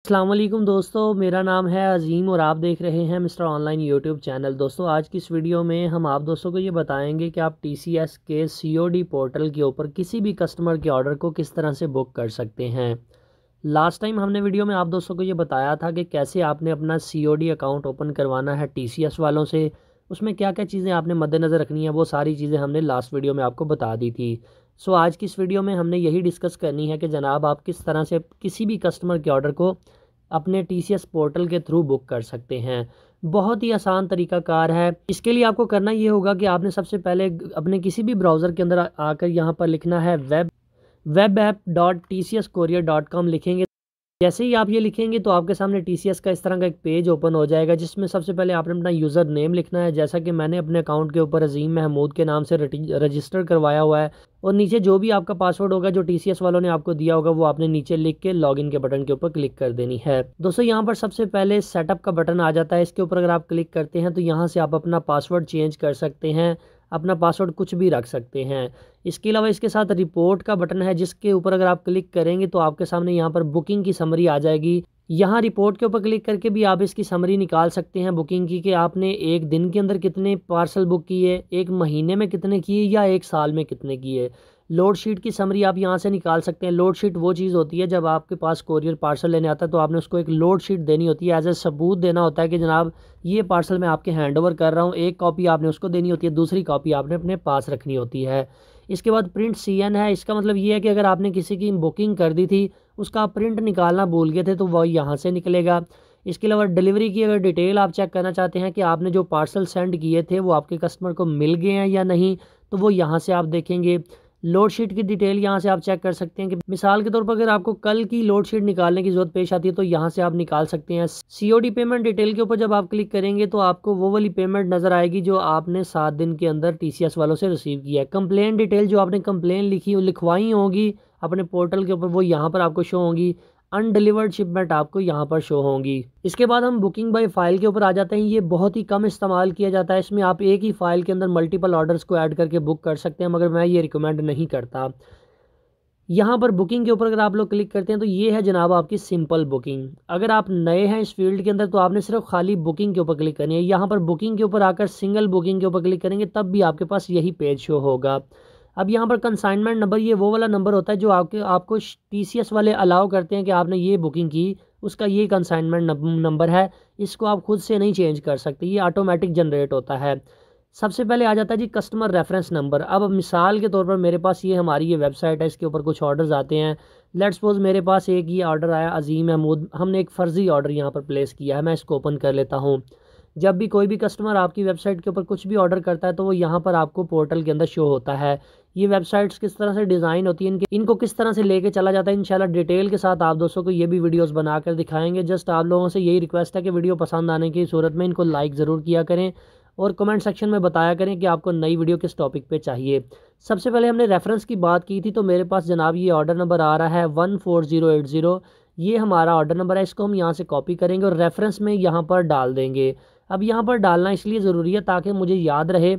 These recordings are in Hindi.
अस्सलाम वालेकुम दोस्तों, मेरा नाम है अज़ीम और आप देख रहे हैं मिस्टर ऑनलाइन यूट्यूब चैनल। दोस्तों, आज की इस वीडियो में हम आप दोस्तों को ये बताएंगे कि आप टीसीएस के सीओडी पोर्टल के ऊपर किसी भी कस्टमर के ऑर्डर को किस तरह से बुक कर सकते हैं। लास्ट टाइम हमने वीडियो में आप दोस्तों को ये बताया था कि कैसे आपने अपना सीओडी अकाउंट ओपन करवाना है टीसीएस वालों से, उसमें क्या क्या चीज़ें आपने मद्देनज़र रखनी है, वो सारी चीज़ें हमने लास्ट वीडियो में आपको बता दी थी। सो आज की इस वीडियो में हमने यही डिस्कस करनी है कि जनाब आप किस तरह से किसी भी कस्टमर के ऑर्डर को अपने टीसीएस पोर्टल के थ्रू बुक कर सकते हैं। बहुत ही आसान तरीकाकार है। इसके लिए आपको करना ये होगा कि आपने सबसे पहले अपने किसी भी ब्राउज़र के अंदर आकर यहाँ पर लिखना है webapp.tcscourier.com लिखेंगे। जैसे ही आप ये लिखेंगे तो आपके सामने टीसीएस का इस तरह का एक पेज ओपन हो जाएगा, जिसमें सबसे पहले आपने अपना यूज़र नेम लिखना है, जैसा कि मैंने अपने अकाउंट के ऊपर अजीम महमूद के नाम से रजिस्टर करवाया हुआ है। और नीचे जो भी आपका पासवर्ड होगा जो टीसीएस वालों ने आपको दिया होगा वो आपने नीचे लिख के लॉगिन के बटन के ऊपर क्लिक कर देनी है। दोस्तों, यहाँ पर सबसे पहले सेटअप का बटन आ जाता है। इसके ऊपर अगर आप क्लिक करते हैं तो यहाँ से आप अपना पासवर्ड चेंज कर सकते हैं, अपना पासवर्ड कुछ भी रख सकते हैं। इसके अलावा इसके साथ रिपोर्ट का बटन है, जिसके ऊपर अगर आप क्लिक करेंगे तो आपके सामने यहाँ पर बुकिंग की समरी आ जाएगी। यहाँ रिपोर्ट के ऊपर क्लिक करके भी आप इसकी समरी निकाल सकते हैं बुकिंग की, कि आपने एक दिन के अंदर कितने पार्सल बुक किए, एक महीने में कितने किए या एक साल में कितने किए। लोड शीट की समरी आप यहाँ से निकाल सकते हैं। लोड शीट वो चीज़ होती है जब आपके पास कोरियर पार्सल लेने आता है तो आपने उसको एक लोड शीट देनी होती है, एज ए सबूत देना होता है कि जनाब ये पार्सल मैं आपके हैंड ओवर कर रहा हूँ। एक कॉपी आपने उसको देनी होती है, दूसरी कॉपी आपने अपने पास रखनी होती है। इसके बाद प्रिंट सीएन है। इसका मतलब ये है कि अगर आपने किसी की बुकिंग कर दी थी, उसका आप प्रिंट निकालना भूल गए थे तो वह यहाँ से निकलेगा। इसके अलावा डिलीवरी की अगर डिटेल आप चेक करना चाहते हैं कि आपने जो पार्सल सेंड किए थे वो आपके कस्टमर को मिल गए हैं या नहीं, तो वो यहाँ से आप देखेंगे। लोड शीट की डिटेल यहाँ से आप चेक कर सकते हैं कि मिसाल के तौर पर अगर आपको कल की लोड शीट निकालने की ज़रूरत पेश आती है तो यहाँ से आप निकाल सकते हैं। सीओडी पेमेंट डिटेल के ऊपर जब आप क्लिक करेंगे तो आपको वो वाली पेमेंट नज़र आएगी जो आपने 7 दिन के अंदर टीसीएस वालों से रिसीव किया है। कंप्लेन डिटेल जो आपने कंप्लेन लिखवाई होगी अपने पोर्टल के ऊपर वो यहाँ पर आपको शो होंगी। अनडिलीवर्ड शिपमेंट आपको यहाँ पर शो होंगी। इसके बाद हम बुकिंग बाय फाइल के ऊपर आ जाते हैं। ये बहुत ही कम इस्तेमाल किया जाता है। इसमें आप एक ही फाइल के अंदर मल्टीपल ऑर्डर्स को ऐड करके बुक कर सकते हैं, मगर मैं ये रिकमेंड नहीं करता। यहाँ पर बुकिंग के ऊपर अगर आप लोग क्लिक करते हैं तो ये है जनाब आपकी सिंपल बुकिंग। अगर आप नए हैं इस फील्ड के अंदर तो आपने सिर्फ खाली बुकिंग के ऊपर क्लिक करनी है। यहाँ पर बुकिंग के ऊपर आकर सिंगल बुकिंग के ऊपर क्लिक करेंगे तब भी आपके पास यही पेज शो होगा। अब यहाँ पर कंसाइनमेंट नंबर, ये वो वाला नंबर होता है जो आपको टीसीएस वाले अलाउ करते हैं कि आपने ये बुकिंग की, उसका ये कंसाइनमेंट नंबर है। इसको आप खुद से नहीं चेंज कर सकते, ये ऑटोमेटिक जनरेट होता है। सबसे पहले आ जाता है जी कस्टमर रेफरेंस नंबर। अब मिसाल के तौर पर मेरे पास ये हमारी ये वेबसाइट है, इसके ऊपर कुछ ऑर्डर्स आते हैं। लेट्स सपोज मेरे पास एक ये ऑर्डर आया अजीम महमूद, हमने एक फ़र्ज़ी ऑर्डर यहाँ पर प्लेस किया है। मैं इसको ओपन कर लेता हूँ। जब भी कोई भी कस्टमर आपकी वेबसाइट के ऊपर कुछ भी ऑर्डर करता है तो वो यहाँ पर आपको पोर्टल के अंदर शो होता है। ये वेबसाइट्स किस तरह से डिज़ाइन होती है, इनको किस तरह से लेके चला जाता है, इंशाल्लाह डिटेल के साथ आप दोस्तों को ये भी वीडियोस बनाकर दिखाएंगे। जस्ट आप लोगों से यही रिक्वेस्ट है कि वीडियो पसंद आने की सूरत में इनको लाइक ज़रूर किया करें और कमेंट सेक्शन में बताया करें कि आपको नई वीडियो किस टॉपिक पे चाहिए। सबसे पहले हमने रेफरेंस की बात की थी, तो मेरे पास जनाब ये ऑर्डर नंबर आ रहा है 14080। ये हमारा ऑर्डर नंबर है, इसको हम यहाँ से कॉपी करेंगे और रेफरेंस में यहाँ पर डाल देंगे। अब यहाँ पर डालना इसलिए ज़रूरी है ताकि मुझे याद रहे,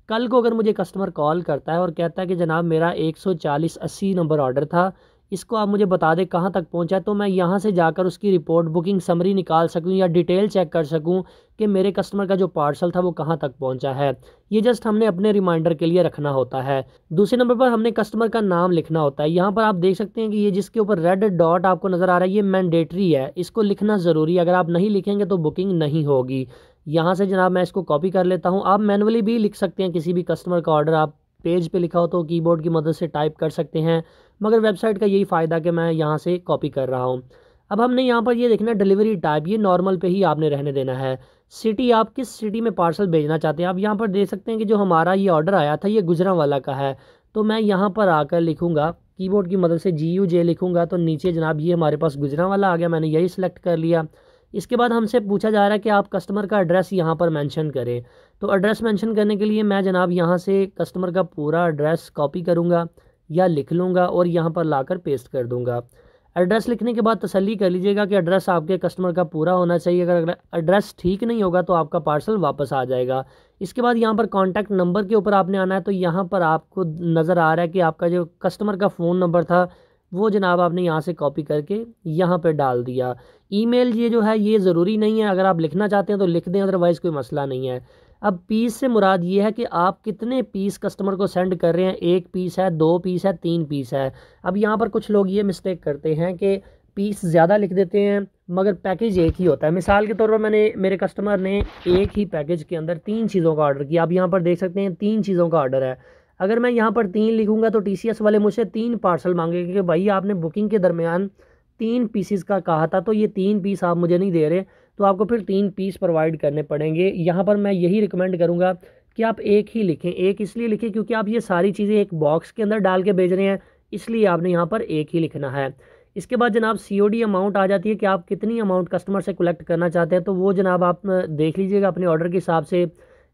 कल को अगर मुझे कस्टमर कॉल करता है और कहता है कि जनाब मेरा 14080 नंबर ऑर्डर था, इसको आप मुझे बता दें कहाँ तक पहुँचा है, तो मैं यहाँ से जाकर उसकी रिपोर्ट बुकिंग समरी निकाल सकूँ या डिटेल चेक कर सकूँ कि मेरे कस्टमर का जो पार्सल था वो कहाँ तक पहुँचा है। ये जस्ट हमने अपने रिमाइंडर के लिए रखना होता है। दूसरे नंबर पर हमने कस्टमर का नाम लिखना होता है। यहाँ पर आप देख सकते हैं कि ये जिसके ऊपर रेड डॉट आपको नज़र आ रहा है ये मैंडेटरी है, इसको लिखना ज़रूरी है। अगर आप नहीं लिखेंगे तो बुकिंग नहीं होगी। यहाँ से जनाब मैं इसको कॉपी कर लेता हूँ। आप मैनुअली भी लिख सकते हैं, किसी भी कस्टमर का ऑर्डर आप पेज पे लिखा हो तो कीबोर्ड की मदद से टाइप कर सकते हैं, मगर वेबसाइट का यही फ़ायदा कि मैं यहाँ से कॉपी कर रहा हूँ। अब हमने यहाँ पर ये देखना है डिलीवरी टाइप, ये नॉर्मल पे ही आपने रहने देना है। सिटी, आप किस सिटी में पार्सल भेजना चाहते हैं। आप यहाँ पर देख सकते हैं कि जो हमारा ये ऑर्डर आया था ये गुजरांवाला का है, तो मैं यहाँ पर आकर लिखूँगा कीबोर्ड की मदद से GUJ लिखूँगा तो नीचे जनाब ये हमारे पास गुजरांवाला आ गया। मैंने यही सिलेक्ट कर लिया। इसके बाद हमसे पूछा जा रहा है कि आप कस्टमर का एड्रेस यहाँ पर मेंशन करें, तो एड्रेस मेंशन करने के लिए मैं जनाब यहाँ से कस्टमर का पूरा एड्रेस कॉपी करूँगा या लिख लूँगा और यहाँ पर लाकर पेस्ट कर दूँगा। एड्रेस लिखने के बाद तसल्ली कर लीजिएगा कि एड्रेस आपके कस्टमर का पूरा होना चाहिए। अगर एड्रेस ठीक नहीं होगा तो आपका पार्सल वापस आ जाएगा। इसके बाद यहाँ पर कॉन्टैक्ट नंबर के ऊपर आपने आना है, तो यहाँ पर आपको नज़र आ रहा है कि आपका जो कस्टमर का फ़ोन नंबर था वो जनाब आपने यहाँ से कॉपी करके यहाँ पे डाल दिया। ईमेल ये जो है ये ज़रूरी नहीं है, अगर आप लिखना चाहते हैं तो लिख दें, अदरवाइज़ कोई मसला नहीं है। अब पीस से मुराद ये है कि आप कितने पीस कस्टमर को सेंड कर रहे हैं, 1 पीस है, 2 पीस है, 3 पीस है। अब यहाँ पर कुछ लोग ये मिस्टेक करते हैं कि पीस ज़्यादा लिख देते हैं मगर पैकेज एक ही होता है। मिसाल के तौर पर मेरे कस्टमर ने एक ही पैकेज के अंदर 3 चीज़ों का ऑर्डर किया। आप यहाँ पर देख सकते हैं 3 चीज़ों का ऑर्डर है। अगर मैं यहाँ पर 3 लिखूँगा तो TCS वाले मुझसे 3 पार्सल मांगेंगे कि भाई आपने बुकिंग के दरमियान 3 पीसीस का कहा था, तो ये 3 पीस आप मुझे नहीं दे रहे, तो आपको फिर 3 पीस प्रोवाइड करने पड़ेंगे। यहाँ पर मैं यही रिकमेंड करूँगा कि आप एक ही लिखें। एक इसलिए लिखें क्योंकि आप ये सारी चीज़ें एक बॉक्स के अंदर डाल के भेज रहे हैं, इसलिए आपने यहाँ पर एक ही लिखना है। इसके बाद जनाब COD अमाउंट आ जाती है कि आप कितनी अमाउंट कस्टमर से कलेक्ट करना चाहते हैं, तो वो जनाब आप देख लीजिएगा अपने ऑर्डर के हिसाब से।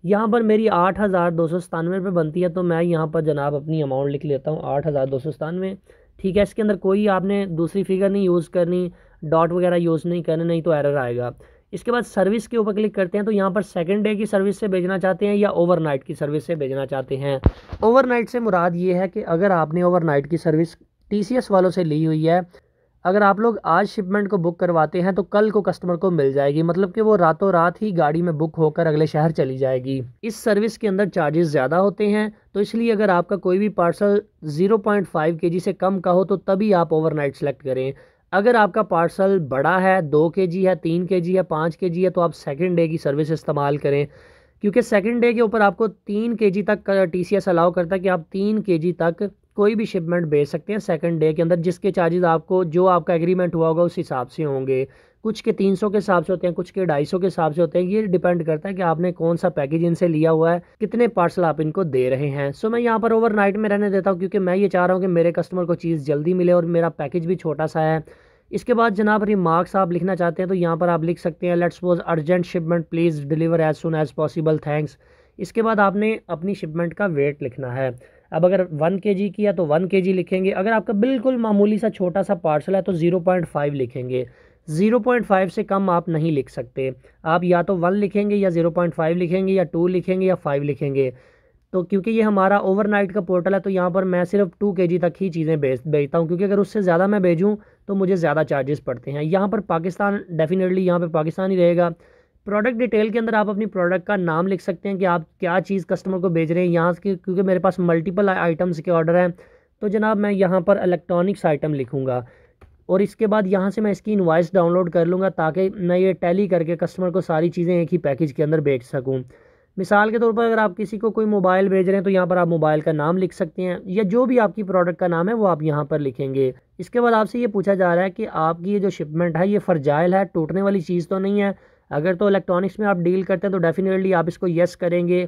यहाँ पर मेरी 8,297 बनती है, तो मैं यहाँ पर जनाब अपनी अमाउंट लिख लेता हूँ 8,297। ठीक है, इसके अंदर कोई आपने दूसरी फिगर नहीं यूज़ करनी, डॉट वगैरह यूज़ नहीं करने, नहीं तो एरर आएगा। इसके बाद सर्विस के ऊपर क्लिक करते हैं, तो यहाँ पर सेकंड डे की सर्विस से भेजना चाहते हैं या ओवरनाइट की सर्विस से भेजना चाहते हैं। ओवरनाइट से मुराद ये है कि अगर आपने ओवरनाइट की सर्विस TCS वालों से ली हुई है, अगर आप लोग आज शिपमेंट को बुक करवाते हैं तो कल को कस्टमर को मिल जाएगी, मतलब कि वो रातों रात ही गाड़ी में बुक होकर अगले शहर चली जाएगी। इस सर्विस के अंदर चार्जेस ज़्यादा होते हैं, तो इसलिए अगर आपका कोई भी पार्सल 0.5 kg से कम का हो तो तभी आप ओवरनाइट सेलेक्ट करें। अगर आपका पार्सल बड़ा है, 2 kg है, 3 kg है, 5 kg है, तो आप सेकेंड डे की सर्विस इस्तेमाल करें, क्योंकि सेकेंड डे के ऊपर आपको 3 kg तक TCS अलाउ करता है कि आप 3 kg तक कोई भी शिपमेंट भेज सकते हैं सेकंड डे के अंदर, जिसके चार्जेस आपको जो आपका एग्रीमेंट हुआ होगा उस हिसाब से होंगे। कुछ के 300 के हिसाब से होते हैं, कुछ के 250 के हिसाब से होते हैं। ये डिपेंड करता है कि आपने कौन सा पैकेज इनसे लिया हुआ है, कितने पार्सल आप इनको दे रहे हैं। सो मैं यहाँ पर ओवरनाइट में रहने देता हूँ, क्योंकि मैं ये चाह रहा हूँ कि मेरे कस्टमर को चीज़ जल्दी मिले और मेरा पैकेज भी छोटा सा है। इसके बाद जनाब रिमार्क्स आप लिखना चाहते हैं तो यहाँ पर आप लिख सकते हैं, let's suppose urgent shipment, please deliver as soon as possible, thanks. इसके बाद आपने अपनी शिपमेंट का वेट लिखना है। अब अगर 1 kg की है तो 1 kg लिखेंगे, अगर आपका बिल्कुल मामूली सा छोटा सा पार्सल है तो 0.5 लिखेंगे। 0.5 से कम आप नहीं लिख सकते। आप या तो 1 लिखेंगे या 0.5 लिखेंगे या 2 लिखेंगे या 5 लिखेंगे। तो क्योंकि ये हमारा ओवरनाइट का पोर्टल है तो यहाँ पर मैं सिर्फ 2 kg तक ही चीज़ें भेजता हूँ, क्योंकि अगर उससे ज़्यादा मैं भेजूँ तो मुझे ज़्यादा चार्जेस पड़ते हैं। यहाँ पर पाकिस्तान डेफिनेटली यहाँ पर पाकिस्तान ही रहेगा। प्रोडक्ट डिटेल के अंदर आप अपनी प्रोडक्ट का नाम लिख सकते हैं कि आप क्या चीज़ कस्टमर को भेज रहे हैं। यहाँ की क्योंकि मेरे पास मल्टीपल आइटम्स के ऑर्डर हैं, तो जनाब मैं यहाँ पर इलेक्ट्रॉनिक्स आइटम लिखूँगा और इसके बाद यहाँ से मैं इसकी इनवॉइस डाउनलोड कर लूँगा ताकि मैं ये टैली करके कस्टमर को सारी चीज़ें एक ही पैकेज के अंदर भेज सकूँ। मिसाल के तौर पर अगर आप किसी को कोई मोबाइल भेज रहे हैं तो यहाँ पर आप मोबाइल का नाम लिख सकते हैं, या जो भी आपकी प्रोडक्ट का नाम है वो आप यहाँ पर लिखेंगे। इसके बाद आपसे ये पूछा जा रहा है कि आपकी ये जो शिपमेंट है ये फ्रजाइल है, टूटने वाली चीज़ तो नहीं है। अगर तो इलेक्ट्रॉनिक्स में आप डील करते हैं तो डेफिनेटली आप इसको येस करेंगे,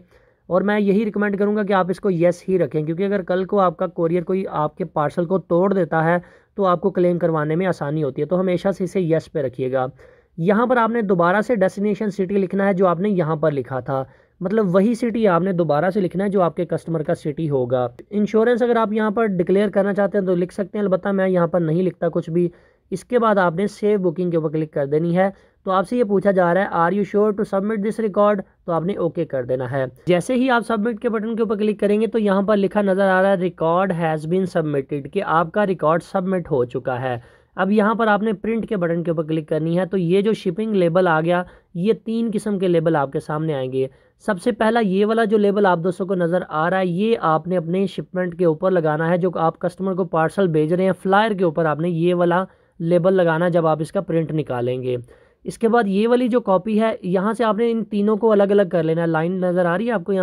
और मैं यही रिकमेंड करूंगा कि आप इसको येस ही रखें, क्योंकि अगर कल को आपका कोरियर कोई आपके पार्सल को तोड़ देता है तो आपको क्लेम करवाने में आसानी होती है। तो हमेशा से इसे येस पे रखिएगा। यहाँ पर आपने दोबारा से डेस्टिनेशन सिटी लिखना है जो आपने यहाँ पर लिखा था, मतलब वही सिटी आपने दोबारा से लिखना है जो आपके कस्टमर का सिटी होगा। इंश्योरेंस अगर आप यहाँ पर डिक्लेयर करना चाहते हैं तो लिख सकते हैं, अलबत्ता मैं यहाँ पर नहीं लिखता कुछ भी। इसके बाद आपने सेव बुकिंग के ऊपर क्लिक कर देनी है। तो आपसे ये पूछा जा रहा है are you sure to submit this record, तो आपने ओके कर देना है। जैसे ही आप सबमिट के बटन के ऊपर क्लिक करेंगे तो यहाँ पर लिखा नज़र आ रहा है रिकॉर्ड हैज़ बीन सबमिटेड, कि आपका रिकॉर्ड सबमिट हो चुका है। अब यहाँ पर आपने प्रिंट के बटन के ऊपर क्लिक करनी है, तो ये जो शिपिंग लेबल आ गया, ये 3 किस्म के लेबल आपके सामने आएंगे। सबसे पहला ये वाला जो लेबल आप दोस्तों को नज़र आ रहा है, ये आपने अपने शिपमेंट के ऊपर लगाना है। जो आप कस्टमर को पार्सल भेज रहे हैं फ्लायर के ऊपर आपने ये वाला लेबल लगाना जब आप इसका प्रिंट निकालेंगे। इसके बाद ये वाली जो कॉपी है, यहाँ से आपने इन तीनों को अलग अलग कर लेना है। लाइन नज़र आ रही है आपको,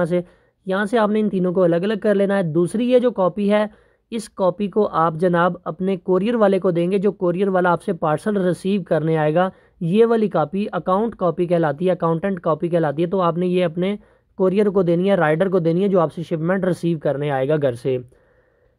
यहाँ से आपने इन तीनों को अलग अलग कर लेना है। दूसरी ये जो कॉपी है, इस कॉपी को आप जनाब अपने कोरियर वाले को देंगे, जो कोरियर वाला आपसे पार्सल रिसीव करने आएगा। ये वाली कॉपी अकाउंट कॉपी कहलाती है, अकाउंटेंट कॉपी कहलाती है। तो आपने ये अपने कोरियर को देनी है, राइडर को देनी है, जो आपसे शिपमेंट रिसीव करने आएगा घर से।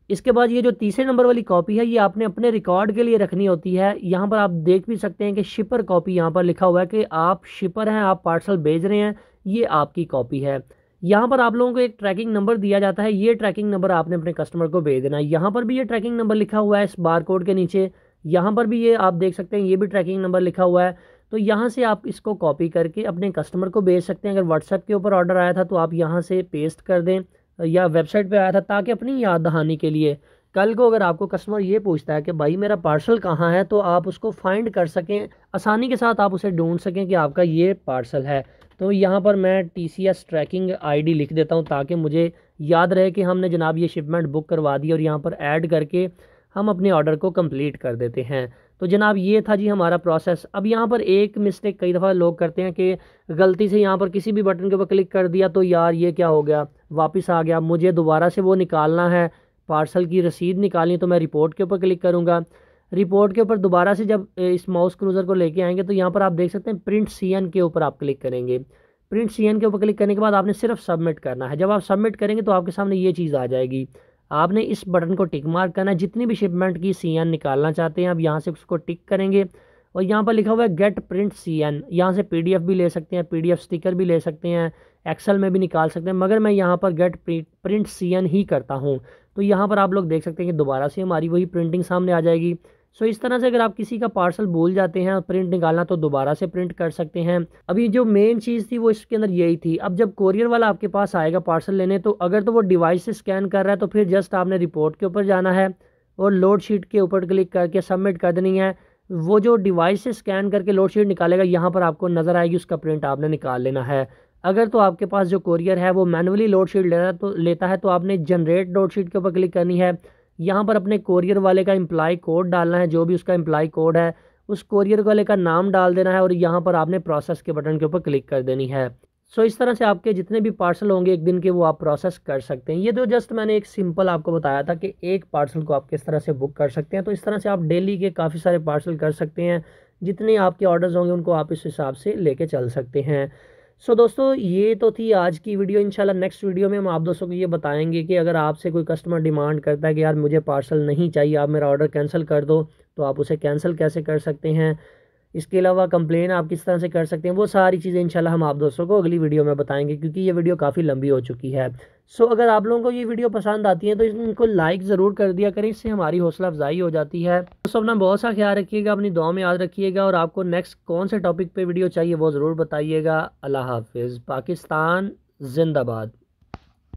इसके बाद ये जो तीसरे नंबर वाली कॉपी है, ये आपने अपने रिकॉर्ड के लिए रखनी होती है। यहाँ पर आप देख भी सकते हैं कि शिपर कॉपी यहाँ पर लिखा हुआ है कि आप शिपर हैं, आप पार्सल भेज रहे हैं, ये आपकी कॉपी है। यहाँ पर आप लोगों को एक ट्रैकिंग नंबर दिया जाता है, ये ट्रैकिंग नंबर आपने अपने कस्टमर को भेज देना है। यहाँ पर भी ये ट्रैकिंग नंबर लिखा हुआ है इस बार कोड के नीचे, यहाँ पर भी ये आप देख सकते हैं, ये भी ट्रैकिंग नंबर लिखा हुआ है। तो यहाँ से आप इसको कॉपी करके अपने कस्टमर को भेज सकते हैं। अगर व्हाट्सएप के ऊपर ऑर्डर आया था तो आप यहाँ से पेस्ट कर दें, या वेबसाइट पे आया था, ताकि अपनी याद दहानी के लिए कल को अगर आपको कस्टमर ये पूछता है कि भाई मेरा पार्सल कहाँ है, तो आप उसको फाइंड कर सकें, आसानी के साथ आप उसे ढूंढ सकें कि आपका ये पार्सल है। तो यहाँ पर मैं TCS ट्रैकिंग आईडी लिख देता हूँ ताकि मुझे याद रहे कि हमने जनाब ये शिपमेंट बुक करवा दी, और यहाँ पर ऐड करके हम अपने ऑर्डर को कंप्लीट कर देते हैं। तो जनाब ये था जी हमारा प्रोसेस। अब यहाँ पर एक मिस्टेक कई दफ़ा लोग करते हैं कि गलती से यहाँ पर किसी भी बटन के ऊपर क्लिक कर दिया तो यार ये क्या हो गया, वापस आ गया, मुझे दोबारा से वो निकालना है, पार्सल की रसीद निकालनी, तो मैं रिपोर्ट के ऊपर क्लिक करूँगा। रिपोर्ट के ऊपर दोबारा से जब इस माउस क्रूज़र को लेके आएंगे तो यहाँ पर आप देख सकते हैं प्रिंट CN के ऊपर आप क्लिक करेंगे। प्रिंट CN के ऊपर क्लिक करने के बाद आपने सिर्फ सबमिट करना है। जब आप सबमिट करेंगे तो आपके सामने ये चीज़ आ जाएगी। आपने इस बटन को टिक मार्क करना है, जितनी भी शिपमेंट की CN निकालना चाहते हैं आप यहाँ से उसको टिक करेंगे, और यहाँ पर लिखा हुआ है गेट प्रिंट CN। यहाँ से PDF भी ले सकते हैं, PDF स्टिकर भी ले सकते हैं, एक्सेल में भी निकाल सकते हैं, मगर मैं यहाँ पर गेट प्रिंट CN ही करता हूँ। तो यहाँ पर आप लोग देख सकते हैं कि दोबारा से हमारी वही प्रिंटिंग सामने आ जाएगी। सो इस तरह से अगर आप किसी का पार्सल भूल जाते हैं प्रिंट निकालना तो दोबारा से प्रिंट कर सकते हैं। अभी जो मेन चीज़ थी वो इसके अंदर यही थी। अब जब कोरियर वाला आपके पास आएगा पार्सल लेने, तो अगर तो वो डिवाइस से स्कैन कर रहा है तो फिर जस्ट आपने रिपोर्ट के ऊपर जाना है और लोड शीट के ऊपर क्लिक करके सबमिट कर देनी है। वो जो डिवाइस से स्कैन करके लोड शीट निकालेगा यहाँ पर आपको नज़र आएगी, उसका प्रिंट आपने निकाल लेना है। अगर तो आपके पास जो कोरियर है वो मैनुअली लोड शीट लेता है तो आपने जनरेट लोड शीट के ऊपर क्लिक करनी है। यहाँ पर अपने कोरियर वाले का एम्प्लॉय कोड डालना है, जो भी उसका एम्प्लॉय कोड है उस कोरियर वाले का नाम डाल देना है, और यहाँ पर आपने प्रोसेस के बटन के ऊपर क्लिक कर देनी है। सो इस तरह से आपके जितने भी पार्सल होंगे एक दिन के वो आप प्रोसेस कर सकते हैं। ये तो जस्ट मैंने एक सिंपल आपको बताया था कि एक पार्सल को आप किस तरह से बुक कर सकते हैं। तो इस तरह से आप डेली के काफ़ी सारे पार्सल कर सकते हैं, जितने आपके ऑर्डर्स होंगे उनको आप इस हिसाब से लेके चल सकते हैं। सो दोस्तों ये तो थी आज की वीडियो। इंशाल्लाह नेक्स्ट वीडियो में हम आप दोस्तों को ये बताएंगे कि अगर आपसे कोई कस्टमर डिमांड करता है कि यार मुझे पार्सल नहीं चाहिए, आप मेरा ऑर्डर कैंसिल कर दो, तो आप उसे कैंसिल कैसे कर सकते हैं। इसके अलावा कंप्लेन आप किस तरह से कर सकते हैं, वो सारी चीज़ें इंशाल्लाह हम आप दोस्तों को अगली वीडियो में बताएंगे, क्योंकि ये वीडियो काफ़ी लंबी हो चुकी है। सो अगर आप लोगों को ये वीडियो पसंद आती है तो इनको लाइक ज़रूर कर दिया करें, इससे हमारी हौसला अफजाई हो जाती है। तो अपना बहुत सा ख्याल रखिएगा, अपनी दुआ में याद रखिएगा, और आपको नेक्स्ट कौन से टॉपिक पे वीडियो चाहिए वो ज़रूर बताइएगा। अल्लाह हाफिज़। पाकिस्तान जिंदाबाद।